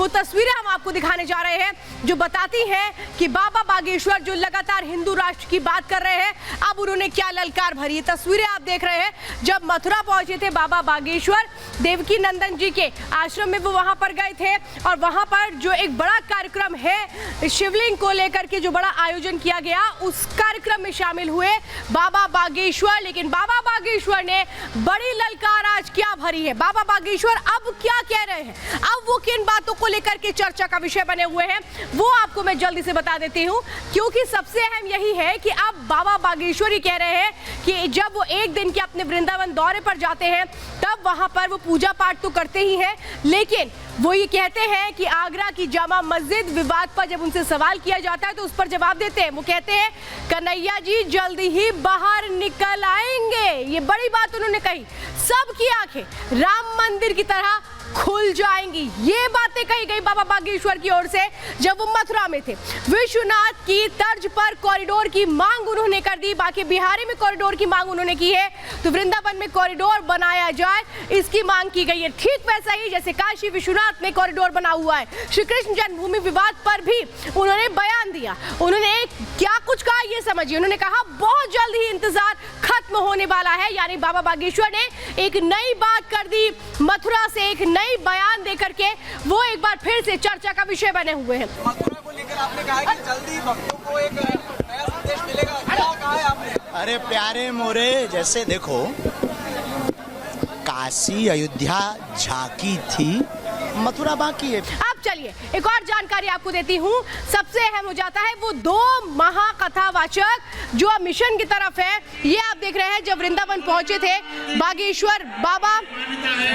वो तस्वीरें हम आपको दिखाने जा रहे हैं जो बताती हैं कि बाबा बागेश्वर जो लगातार हिंदू राष्ट्र की बात कर रहे हैं, अब उन्होंने क्या ललकार भरी। तस्वीरें आप देख रहे हैं जब मथुरा पहुंचे थे बाबा बागेश्वर, देवकी नंदन जी के आश्रम में वो वहां पर गए थे और वहां पर जो एक बड़ा कार्यक्रम है शिवलिंग को लेकर के जो बड़ा आयोजन किया गया, उस कार्यक्रम में शामिल हुए बाबा बागेश्वर। लेकिन बाबा बागेश्वर ने बड़ी ललकार आज क्या भरी है, बाबा बागेश्वर अब क्या कह रहे हैं, अब वो किन बातों को लेकर के चर्चा का विषय बने हुए हैं, वो आपको मैं जल्दी से बता देती हूँ। क्योंकि सबसे अहम यही है कि अब बाबा बागेश्वर ही कह रहे हैं कि जब वो एक दिन के अपने वृंदावन दौरे पर जाते हैं तब वहां पर वो पूजा पाठ तो करते ही हैं, लेकिन वो ये कहते हैं कि आगरा की जामा मस्जिद विवाद पर जब उनसे सवाल किया जाता है तो उस पर जवाब देते हैं। वो कहते हैं कन्हैया जी जल्दी ही बाहर निकल आएंगे। ये बड़ी बात उन्होंने कही, सबकी आंखें राम मंदिर की तरह खुल जाएंगी। ये बातें कही गई बाबा बागेश्वर की ओर से जब वो मथुरा में थे। विश्वनाथ की तर्ज पर कॉरिडोर की मांग उन्होंने कर दी, बाकी बिहारी में कॉरिडोर की मांग उन्होंने की है, तो वृंदावन में कॉरिडोर बनाया जाए इसकी मांग की गई है। ठीक वैसा ही जैसे काशी विश्वनाथ में कॉरिडोर बना हुआ है। श्री कृष्ण जन्मभूमि विवाद पर भी उन्होंने बयान दिया। उन्होंने क्या कुछ कहा ये समझिए, उन्होंने कहा बहुत जल्द ही इंतजार खत्म होने वाला है। यानी बाबा बागेश्वर ने एक नई बात कर दी, मथुरा से एक नई बयान देकर के वो एक बार फिर से चर्चा का विषय बने हुए हैं। मथुरा को लेकर आपने कहा कि जल्दी भक्तों को एक नया संदेश मिलेगा, क्या कहा है आपने? अरे प्यारे मोरे, जैसे देखो काशी अयोध्या झांकी थी, मथुरा बाकी है। अब चलिए एक और जानकारी आपको देती हूँ। सबसे अहम हो जाता है वो दो महाकथावाचक जो अब मिशन की तरफ है। ये आप देख रहे हैं जब वृंदावन पहुंचे थे बागेश्वर बाबा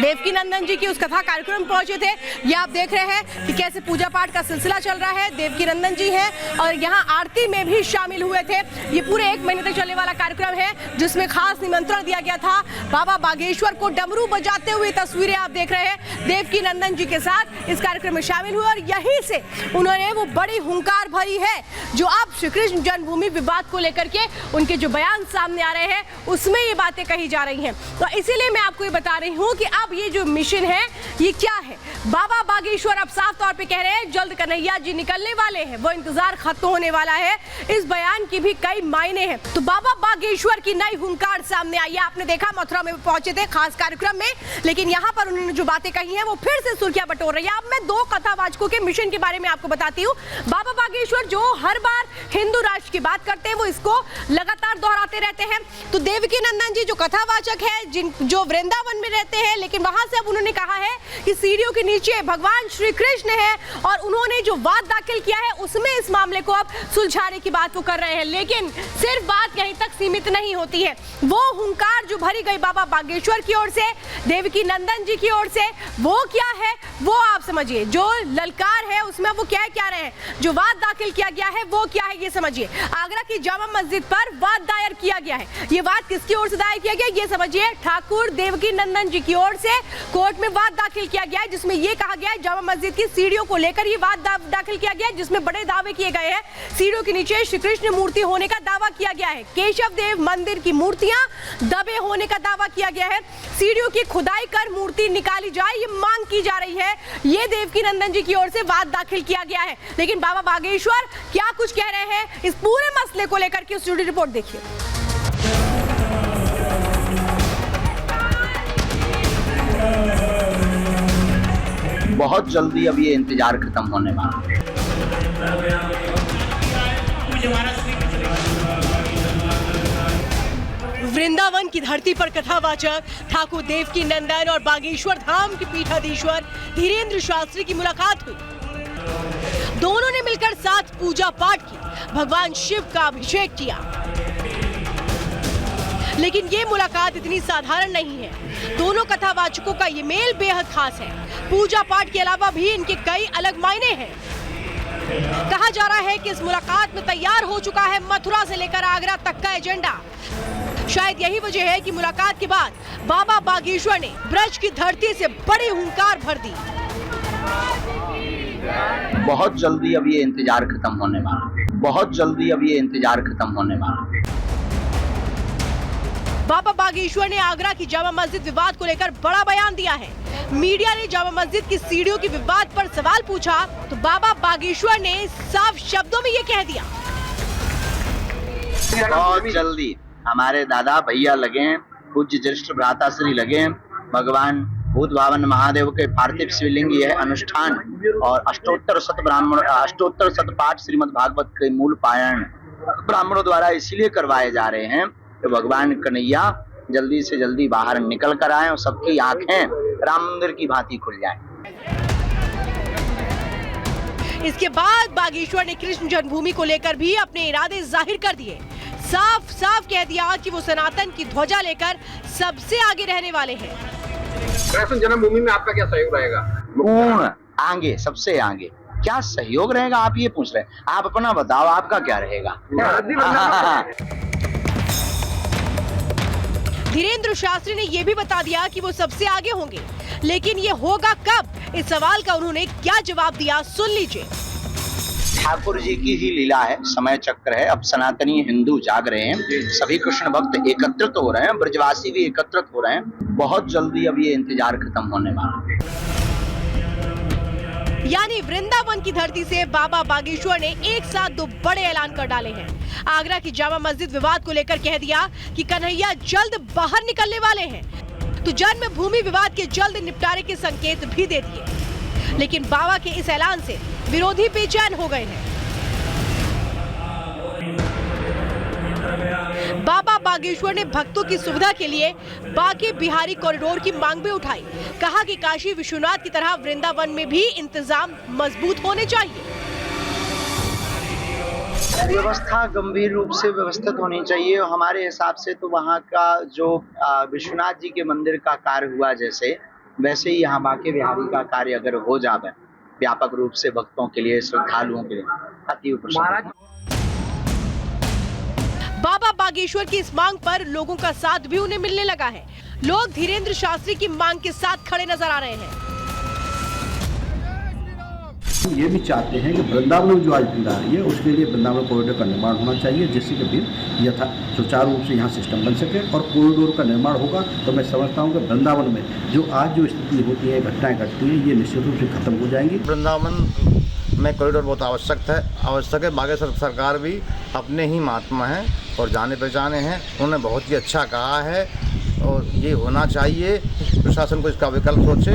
देवकी नंदन जी की उस कथा कार्यक्रम पहुंचे थे। ये आप देख रहे हैं कि कैसे पूजा पाठ का सिलसिला चल रहा है। देवकी नंदन जी हैं और यहाँ आरती में भी शामिल हुए थे। ये पूरे 1 महीने तक चलने वाला कार्यक्रम है जिसमें खास निमंत्रण दिया गया था बाबा बागेश्वर को। डमरू बजाते हुए तस्वीरें आप देख रहे हैं देवकी नंदन जी के साथ इस कार्यक्रम में शामिल हुए और यहीं से उन्होंने वो बड़ी हुंकार भरी है जो अब श्री कृष्ण जन्मभूमि विवाद को लेकर के उनके जो बयान सामने आ रहे हैं उसमें ये बातें कही जा रही हैं। तो इसीलिए मैं आपको ये बता रही हूँ कि अब ये जो मिशन है ये क्या है। बाबा बागेश्वर अब साफ तौर पे कह रहे हैं जल्द कन्हैया जी निकलने वाले हैं, वो इंतजार खत्म होने वाला है। इस बयान की भी कई मायने हैं। तो बाबा बागेश्वर की नई हुंकार सामने आई है। आपने देखा मथुरा में पहुंचे थे खास कार्यक्रम में, लेकिन यहाँ पर उन्होंने जो बातें कही हैं वो फिर से सुर्खियां बटोर रही है। अब मैं 2 कथावाचकों के मिशन के बारे में आपको बताती हूँ। बाबा बागेश्वर जो हर बार हिंदू राष्ट्र की बात करते हैं वो इसको लगातार दोहराते रहते हैं। तो देवकी नंदन जी जो कथावाचक है जो वृंदावन में रहते हैं, लेकिन वहां से अब उन्होंने कहा है कि सीढ़ियों के नीचे भगवान श्री कृष्ण है और उन्होंने जो वाद दाखिल किया है उसमें इस मामले को अब सुलझाने की बात वो कर रहे हैं। लेकिन सिर्फ बात यहीं तक सीमित नहीं होती है। वो हुंकार जो भरी गई बाबा बागेश्वर की ओर से, देवकी नंदन जी की ओर से, वो क्या है वो आप समझिए। जो ललकार है उसमें वो क्या रहे हैं, जो वाद दाखिल किया गया है वो क्या है ये समझिए। आगरा की जामा मस्जिद पर वाद दायर किया गया है। ये वाद किसकी ओर से दायर किया गया ये समझिए। ठाकुर देवकी नंदन जी की ओर से कोर्ट में वाद दाखिल किया गया है जिसमें ये कहा गया है जामा मस्जिद की सीढ़ियों को लेकर ये वाद दाखिल किया गया है जिसमें बड़े दावे किए गए हैं। सीढ़ियों के नीचे श्री कृष्ण मूर्ति होने का दावा किया गया है। केशव देव मंदिर की मूर्तियां दबे होने का दावा किया गया है। सीढ़ियों की खुदाई कर मूर्ति निकाली जाए ये मांग की जा रही है। ये देवकी नंदन जी की ओर से वाद दाखिल किया गया है। लेकिन बाबा बागेश्वर क्या कुछ कह रहे हैं इस पूरे मसले को लेकर के स्टूडियो रिपोर्ट देखिए। बहुत जल्दी अब ये इंतजार खत्म होने वाला है। वृंदावन की धरती पर कथावाचक ठाकुर देवकी नंदन और बागेश्वर धाम के पीठाधीश्वर धीरेन्द्र शास्त्री की मुलाकात हुई। दोनों ने मिलकर साथ पूजा पाठ की, भगवान शिव का अभिषेक किया। लेकिन ये मुलाकात इतनी साधारण नहीं है। दोनों कथावाचकों का ये मेल बेहद खास है। पूजा पाठ के अलावा भी इनके कई अलग मायने हैं। कहा जा रहा है कि इस मुलाकात में तैयार हो चुका है मथुरा से लेकर आगरा तक का एजेंडा। शायद यही वजह है कि मुलाकात के बाद बाबा बागेश्वर ने ब्रज की धरती से बड़ी हुंकार भर दी। बहुत जल्दी अब ये इंतजार खत्म होने वाला है। बहुत जल्दी अब ये इंतजार खत्म होने वाला है। बाबा बागेश्वर ने आगरा की जामा मस्जिद विवाद को लेकर बड़ा बयान दिया है। मीडिया ने जामा मस्जिद की सीढ़ियों के विवाद पर सवाल पूछा तो बाबा बागेश्वर ने साफ शब्दों में ये कह दिया, बहुत जल्दी हमारे दादा भैया लगे हैं, पूज्य ज्येष्ठ भ्राता श्री लगे हैं, भगवान भूत भावन महादेव के पार्थिव शिवलिंग यह अनुष्ठान और अष्टोत्तर शत पाठ श्रीमद् भागवत के मूल पारायण ब्राह्मणों द्वारा इसीलिए करवाए जा रहे हैं तो भगवान कन्हैया जल्दी से जल्दी बाहर निकल कर आए और सबकी आंखें राम मंदिर की भांति खुल जाएं। इसके बाद बागेश्वर ने कृष्ण जन्मभूमि को लेकर भी अपने इरादे जाहिर कर दिए। साफ साफ कह दिया कि वो सनातन की ध्वजा लेकर सबसे आगे रहने वाले हैं। कृष्ण जन्मभूमि में आपका क्या सहयोग रहेगा? पूर्ण आगे, सबसे आगे। क्या सहयोग रहेगा आप ये पूछ रहे हैं, आप अपना बताओ आपका क्या रहेगा? धीरेन्द्र शास्त्री ने ये भी बता दिया कि वो सबसे आगे होंगे, लेकिन ये होगा कब? इस सवाल का उन्होंने क्या जवाब दिया, सुन लीजिए। ठाकुर जी की ही लीला है, समय चक्र है। अब सनातनी हिंदू जाग रहे हैं, सभी कृष्ण भक्त एकत्रित हो रहे हैं, ब्रजवासी भी एकत्रित हो रहे हैं। बहुत जल्दी अब ये इंतजार खत्म होने वाला है। यानी वृंदावन की धरती से बाबा बागेश्वर ने एक साथ दो बड़े ऐलान कर डाले हैं। आगरा की जामा मस्जिद विवाद को लेकर कह दिया कि कन्हैया जल्द बाहर निकलने वाले हैं, तो जन्मभूमि विवाद के जल्द निपटारे के संकेत भी दे दिए। लेकिन बाबा के इस ऐलान से विरोधी बेचैन हो गए हैं। बाबा बागेश्वर ने भक्तों की सुविधा के लिए बांके बिहारी कॉरिडोर की मांग भी उठाई। कहा कि काशी विश्वनाथ की तरह वृंदावन में भी इंतजाम मजबूत होने चाहिए। व्यवस्था गंभीर रूप से व्यवस्थित होनी चाहिए। हमारे हिसाब से तो वहाँ का जो विश्वनाथ जी के मंदिर का कार्य हुआ जैसे, वैसे ही यहाँ बांके बिहारी का कार्य अगर हो जाए व्यापक रूप से भक्तों के लिए, श्रद्धालुओं के लिए, अति प्रसन्न। बाबा बागेश्वर की इस मांग पर लोगों का साथ भी उन्हें मिलने लगा है। लोग धीरेन्द्र शास्त्री की मांग के साथ खड़े नजर आ रहे हैं। ये भी चाहते हैं कि वृंदावन में जो आज भीड़ आ रही है उसके लिए वृंदावन कॉरिडोर का निर्माण होना चाहिए, जिससे कि भीड़ सुचारू रूप से यहाँ सिस्टम बन सके और कॉरिडोर का निर्माण होगा तो मैं समझता हूँ कि वृंदावन में जो आज जो स्थिति होती है, घटनाएं घटती हैं, ये निश्चित रूप से खत्म हो जाएंगी। वृंदावन में कॉरिडोर बहुत आवश्यक है। बागेश्वर सरकार भी अपने ही महात्मा हैं और जाने पहचाने हैं, उन्होंने बहुत ही अच्छा कहा है और ये होना चाहिए। प्रशासन को इसका विकल्प सोचे,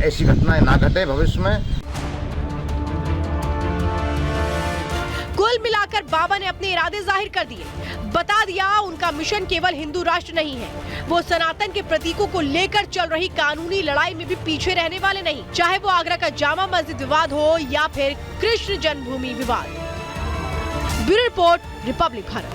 ऐसी घटनाएं ना घटे भविष्य में। कुल मिलाकर बाबा ने अपने इरादे जाहिर कर दिए, बता दिया उनका मिशन केवल हिंदू राष्ट्र नहीं है, वो सनातन के प्रतीकों को लेकर चल रही कानूनी लड़ाई में भी पीछे रहने वाले नहीं, चाहे वो आगरा का जामा मस्जिद विवाद हो या फिर कृष्ण जन्मभूमि विवाद। Bureau report, Republic Bharat.